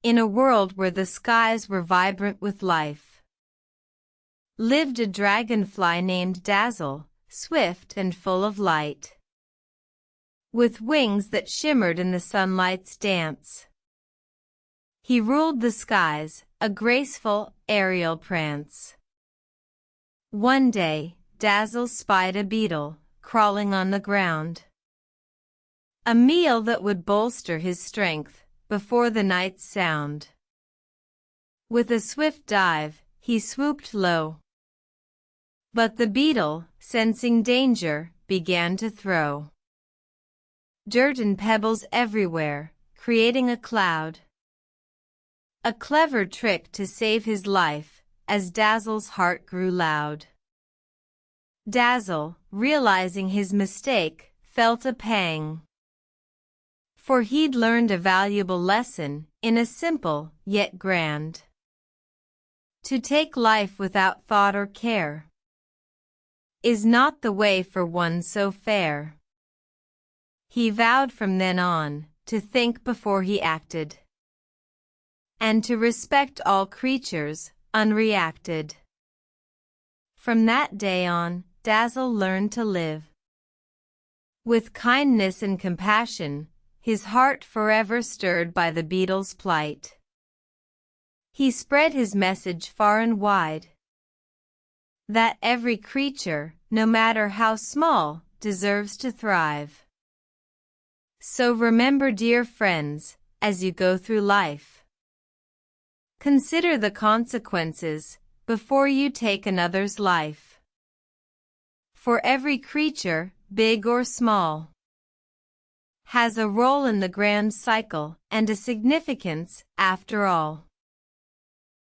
In a world where the skies were vibrant with life, lived a dragonfly named Dazzle, swift and full of light, with wings that shimmered in the sunlight's dance. He ruled the skies, a graceful, aerial prance. One day, Dazzle spied a beetle, crawling on the ground. A meal that would bolster his strength before the night's sound. With a swift dive, he swooped low. But the beetle, sensing danger, began to throw dirt and pebbles everywhere, creating a cloud. A clever trick to save his life, as Dazzle's heart grew loud. Dazzle, realizing his mistake, felt a pang. For he'd learned a valuable lesson, in a simple, yet grand. To take life without thought or care is not the way for one so fair. He vowed from then on, to think before he acted, and to respect all creatures, unreacted. From that day on, Dazzle learned to live with kindness and compassion, his heart forever stirred by the beetle's plight. He spread his message far and wide, that every creature, no matter how small, deserves to thrive. So remember, dear friends, as you go through life, consider the consequences before you take another's life. For every creature, big or small, has a role in the grand cycle and a significance after all.